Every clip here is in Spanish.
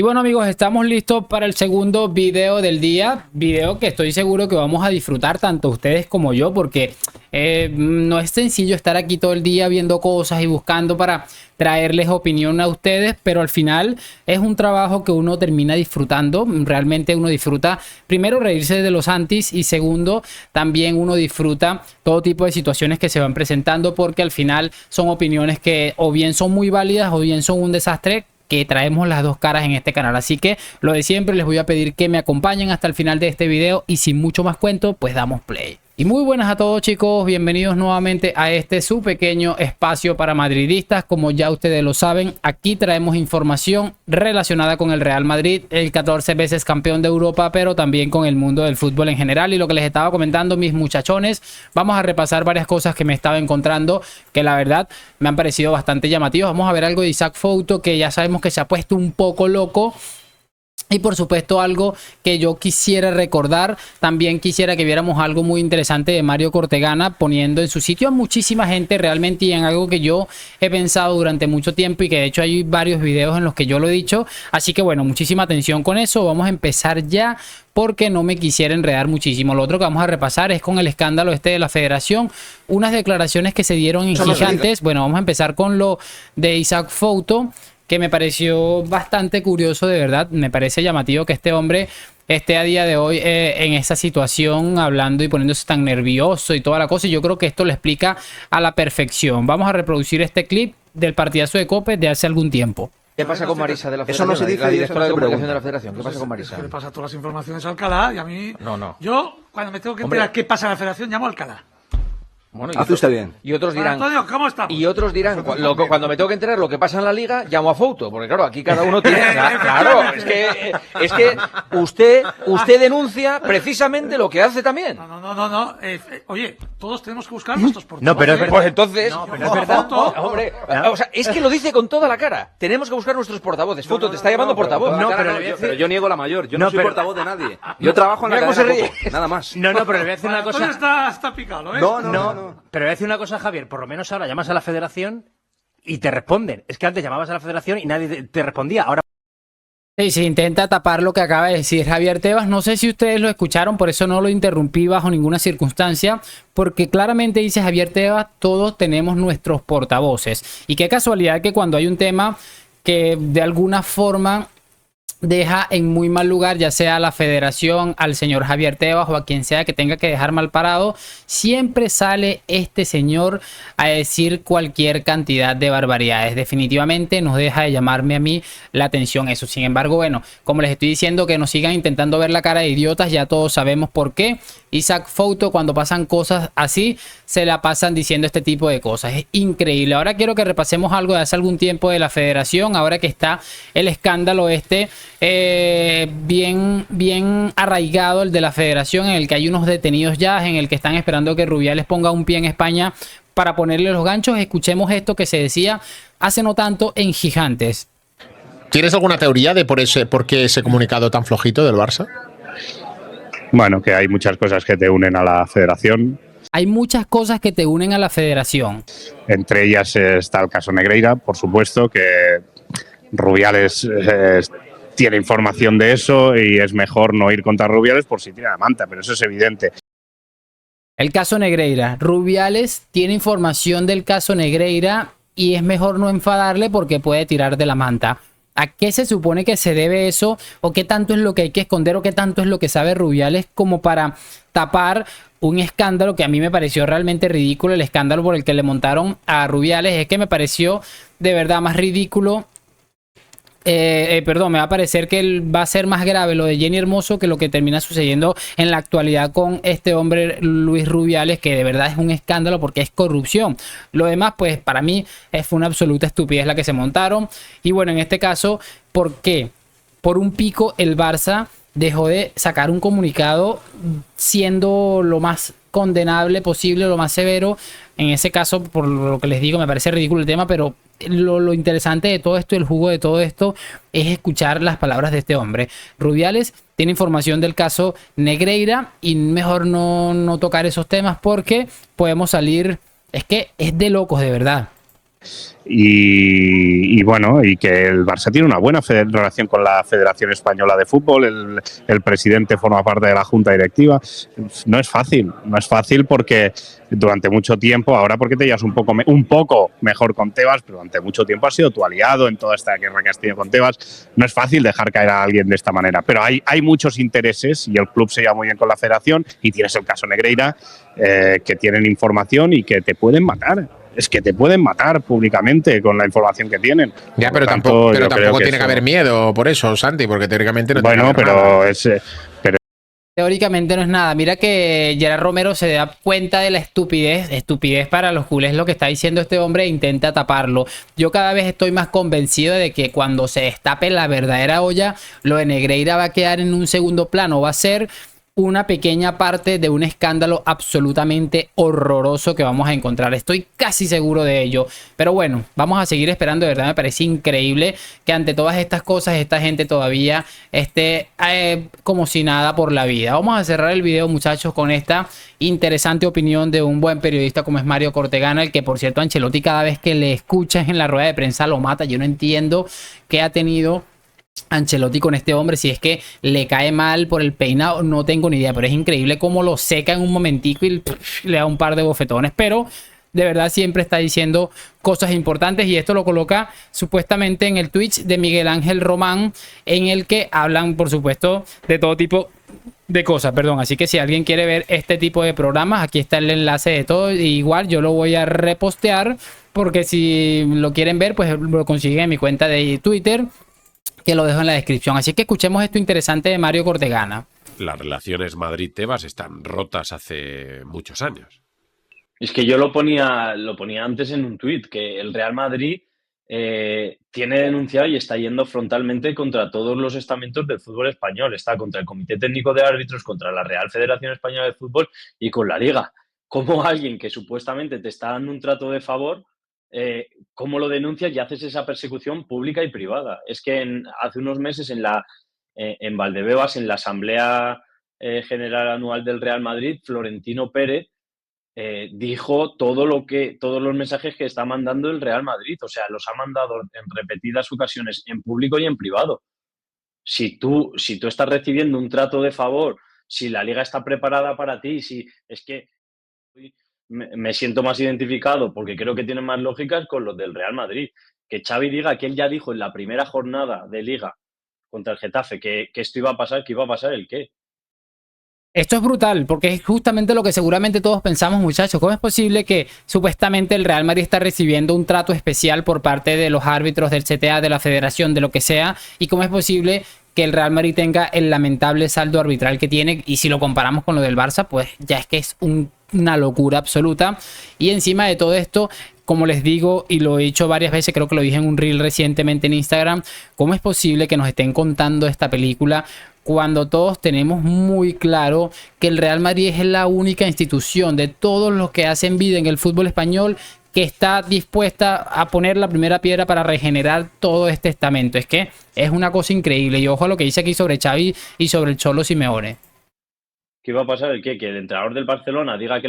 Y bueno amigos, estamos listos para el segundo video del día, video que estoy seguro que vamos a disfrutar tanto ustedes como yo, porque no es sencillo estar aquí todo el día viendo cosas y buscando para traerles opinión a ustedes, pero al final es un trabajo que uno termina disfrutando. Realmente uno disfruta, primero, reírse de los antis, y segundo, también uno disfruta todo tipo de situaciones que se van presentando, porque al final son opiniones que o bien son muy válidas o bien son un desastre, que traemos las dos caras en este canal. Así que lo de siempre, les voy a pedir que me acompañen hasta el final de este video, y sin mucho más cuento, pues damos play. Y muy buenas a todos chicos, bienvenidos nuevamente a este su pequeño espacio para madridistas. Como ya ustedes lo saben, aquí traemos información relacionada con el Real Madrid, el 14 veces campeón de Europa, pero también con el mundo del fútbol en general. Y lo que les estaba comentando, mis muchachones, vamos a repasar varias cosas que me estaba encontrando, que la verdad me han parecido bastante llamativas. Vamos a ver algo de Isaac Fouto, que ya sabemos que se ha puesto un poco loco. Y por supuesto algo que yo quisiera recordar, también quisiera que viéramos algo muy interesante de Mario Cortegana, poniendo en su sitio a muchísima gente realmente, y en algo que yo he pensado durante mucho tiempo y que de hecho hay varios videos en los que yo lo he dicho. Así que bueno, muchísima atención con eso, vamos a empezar ya porque no me quisiera enredar muchísimo. Lo otro que vamos a repasar es con el escándalo este de la federación, unas declaraciones que se dieron en Gigantes. Bueno, vamos a empezar con lo de Isaac Fouto, que me pareció bastante curioso, de verdad. Me parece llamativo que este hombre esté a día de hoy en esa situación, hablando y poniéndose tan nervioso y toda la cosa. Y yo creo que esto lo explica a la perfección. Vamos a reproducir este clip del partidazo de Cope de hace algún tiempo. ¿Qué pasa con Marisa de la Federación? Eso no se dice, la directora de comunicación de la pregunta. Federación. ¿Qué pasa con Marisa? Que le pasa todas las informaciones a Alcalá y a mí... No. Yo, cuando me tengo que enterar qué pasa en la Federación, llamo a Alcalá. Bueno, Hace usted bien. Y otros dirán... Antonio, ¿cómo estamos? Y otros dirán, cuando me tengo que enterar lo que pasa en la Liga, llamo a Fouto, porque claro, aquí cada uno tiene... Claro, es que usted denuncia precisamente lo que hace también. No. Oye, todos tenemos que buscar nuestros portavoces. No, pero es verdad. Pues entonces... No, pero es verdad. Hombre, o sea, es que lo dice con toda la cara. Tenemos que buscar nuestros portavoces. Fouto te está llamando portavoz. Pero yo niego la mayor. Yo no soy portavoz de nadie. Yo trabajo en la Mira cómo se cadena ríe. Cope, nada más. No, pero le voy a decir una Antonio cosa. está picado, ¿eh? No. Pero le voy a decir una cosa, Javier. Por lo menos ahora llamas a la federación y te responden. Es que antes llamabas a la federación y nadie te respondía. Ahora... Sí, se intenta tapar lo que acaba de decir Javier Tebas. No sé si ustedes lo escucharon, por eso no lo interrumpí bajo ninguna circunstancia, porque claramente dice Javier Tebas, todos tenemos nuestros portavoces. Y qué casualidad que cuando hay un tema que de alguna forma deja en muy mal lugar, ya sea a la federación, al señor Javier Tebas o a quien sea que tenga que dejar mal parado, siempre sale este señor a decir cualquier cantidad de barbaridades. Definitivamente nos deja de llamarme a mí la atención eso. Sin embargo, bueno, como les estoy diciendo, que nos sigan intentando ver la cara de idiotas, ya todos sabemos por qué. Isaac Fouto, cuando pasan cosas así, se la pasan diciendo este tipo de cosas. Es increíble. Ahora quiero que repasemos algo de hace algún tiempo de la federación, ahora que está el escándalo este bien arraigado, el de la federación, en el que hay unos detenidos ya, en el que están esperando que Rubiales ponga un pie en España para ponerle los ganchos. Escuchemos esto que se decía hace no tanto en Gigantes. ¿Tienes alguna teoría de por qué ese comunicado tan flojito del Barça? Bueno, que hay muchas cosas que te unen a la federación. Hay muchas cosas que te unen a la federación. Entre ellas está el caso Negreira, por supuesto, que Rubiales tiene información de eso y es mejor no ir contra Rubiales por si tiene la manta, pero eso es evidente. El caso Negreira. Rubiales tiene información del caso Negreira y es mejor no enfadarle porque puede tirar de la manta. ¿A qué se supone que se debe eso? ¿O qué tanto es lo que hay que esconder? ¿O qué tanto es lo que sabe Rubiales como para tapar un escándalo que a mí me pareció realmente ridículo? El escándalo por el que le montaron a Rubiales es que me pareció de verdad más ridículo. Perdón, me va a parecer que va a ser más grave lo de Jenny Hermoso que lo que termina sucediendo en la actualidad con este hombre Luis Rubiales, que de verdad es un escándalo porque es corrupción. Lo demás, pues para mí fue una absoluta estupidez la que se montaron. Y bueno, en este caso, ¿por qué? Por un pico el Barça dejó de sacar un comunicado siendo lo más condenable posible, lo más severo. En ese caso, por lo que les digo, me parece ridículo el tema, pero lo interesante de todo esto, el jugo de todo esto, es escuchar las palabras de este hombre. Rubiales tiene información del caso Negreira y mejor no tocar esos temas porque podemos salir... Es que es de locos, de verdad. Y bueno, y que el Barça tiene una buena relación con la Federación Española de Fútbol, el presidente forma parte de la junta directiva. No es fácil porque durante mucho tiempo, ahora porque te llevas un poco mejor con Tebas, pero durante mucho tiempo has sido tu aliado en toda esta guerra que has tenido con Tebas. No es fácil dejar caer a alguien de esta manera, pero hay muchos intereses y el club se lleva muy bien con la federación y tienes el caso Negreira, que tienen información y que te pueden matar. Es que te pueden matar públicamente con la información que tienen. Ya, pero tampoco tiene que haber miedo por eso, Santi, porque teóricamente no tiene que haber nada. Teóricamente no es nada. Mira que Gerard Romero se da cuenta de la estupidez para los culés lo que está diciendo este hombre e intenta taparlo. Yo cada vez estoy más convencido de que cuando se destape la verdadera olla, lo de Negreira va a quedar en un segundo plano. Va a ser una pequeña parte de un escándalo absolutamente horroroso que vamos a encontrar. Estoy casi seguro de ello. Pero bueno, vamos a seguir esperando. De verdad me parece increíble que ante todas estas cosas esta gente todavía esté como si nada por la vida. Vamos a cerrar el video, muchachos, con esta interesante opinión de un buen periodista como es Mario Cortegana, el que por cierto Ancelotti cada vez que le escuchas en la rueda de prensa lo mata. Yo no entiendo qué ha tenido Ancelotti con este hombre, si es que le cae mal por el peinado, no tengo ni idea, pero es increíble cómo lo seca en un momentico y le da un par de bofetones, pero de verdad siempre está diciendo cosas importantes y esto lo coloca supuestamente en el Twitch de Miguel Ángel Román, en el que hablan por supuesto de todo tipo de cosas, perdón, así que si alguien quiere ver este tipo de programas, aquí está el enlace de todo, y igual yo lo voy a repostear porque si lo quieren ver pues lo consiguen en mi cuenta de Twitter, que lo dejo en la descripción. Así que escuchemos esto interesante de Mario Cortegana. Las relaciones Madrid-Tebas están rotas hace muchos años. Es que yo lo ponía antes en un tuit, que el Real Madrid tiene denunciado y está yendo frontalmente contra todos los estamentos del fútbol español. Está contra el Comité Técnico de Árbitros, contra la Real Federación Española de Fútbol y con la Liga. ¿Cómo alguien que supuestamente te está dando un trato de favor, cómo lo denuncias y haces esa persecución pública y privada? Es que hace unos meses en Valdebebas, en la Asamblea General Anual del Real Madrid, Florentino Pérez dijo todos los mensajes que está mandando el Real Madrid. O sea, los ha mandado en repetidas ocasiones en público y en privado. Si tú estás recibiendo un trato de favor, si la Liga está preparada para ti, es que me siento más identificado porque creo que tienen más lógicas con los del Real Madrid. Que Xavi diga que él ya dijo en la primera jornada de Liga contra el Getafe que esto iba a pasar, que iba a pasar el qué. Esto es brutal porque es justamente lo que seguramente todos pensamos, muchachos. ¿Cómo es posible que supuestamente el Real Madrid está recibiendo un trato especial por parte de los árbitros del CTA, de la federación, de lo que sea? ¿Y cómo es posible que el Real Madrid tenga el lamentable saldo arbitral que tiene? Y si lo comparamos con lo del Barça, pues ya es que es una locura absoluta. Y encima de todo esto, como les digo y lo he dicho varias veces, creo que lo dije en un reel recientemente en Instagram, ¿cómo es posible que nos estén contando esta película cuando todos tenemos muy claro que el Real Madrid es la única institución de todos los que hacen vida en el fútbol español que está dispuesta a poner la primera piedra para regenerar todo este estamento? Es que es una cosa increíble. Y ojo a lo que dice aquí sobre Xavi y sobre el Cholo Simeone. ¿Qué va a pasar? ¿El qué? Que el entrenador del Barcelona diga que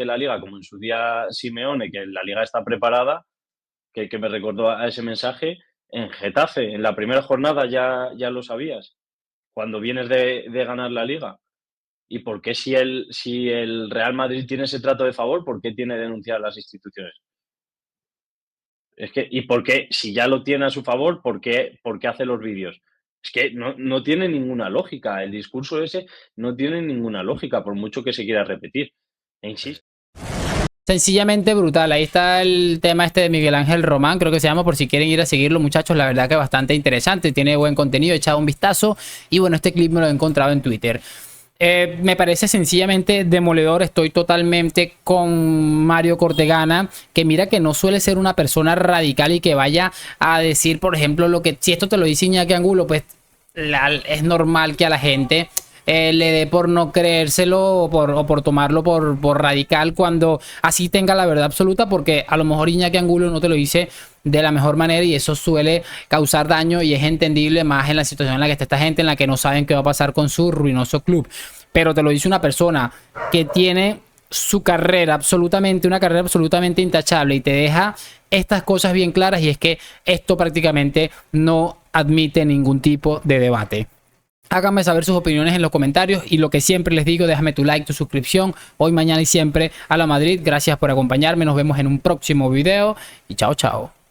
la Liga, como en su día Simeone, que la Liga está preparada, que me recordó a ese mensaje, en Getafe, en la primera jornada ya lo sabías, cuando vienes de ganar la Liga. ¿Y por qué si el Real Madrid tiene ese trato de favor, por qué tiene denunciar las instituciones? Es que, ¿y por qué, si ya lo tiene a su favor, por qué hace los vídeos? Es que no tiene ninguna lógica. El discurso ese no tiene ninguna lógica, por mucho que se quiera repetir. E insisto. Sencillamente brutal. Ahí está el tema este de Miguel Ángel Román, creo que se llama, por si quieren ir a seguirlo, muchachos. La verdad que es bastante interesante, tiene buen contenido, he echado un vistazo. Y bueno, este clip me lo he encontrado en Twitter. Me parece sencillamente demoledor. Estoy totalmente con Mario Cortegana, que mira que no suele ser una persona radical y que vaya a decir, por ejemplo, lo que si esto te lo dice Iñaki Angulo, pues es normal que a la gente le dé por no creérselo o por tomarlo por radical cuando así tenga la verdad absoluta, porque a lo mejor Iñaki Angulo no te lo dice de la mejor manera y eso suele causar daño y es entendible más en la situación en la que está esta gente, en la que no saben qué va a pasar con su ruinoso club. Pero te lo dice una persona que tiene su carrera absolutamente, una carrera absolutamente intachable y te deja estas cosas bien claras, y es que esto prácticamente no admite ningún tipo de debate. Háganme saber sus opiniones en los comentarios, y lo que siempre les digo, déjame tu like, tu suscripción, hoy, mañana y siempre a la Madrid. Gracias por acompañarme, nos vemos en un próximo video y chao, chao.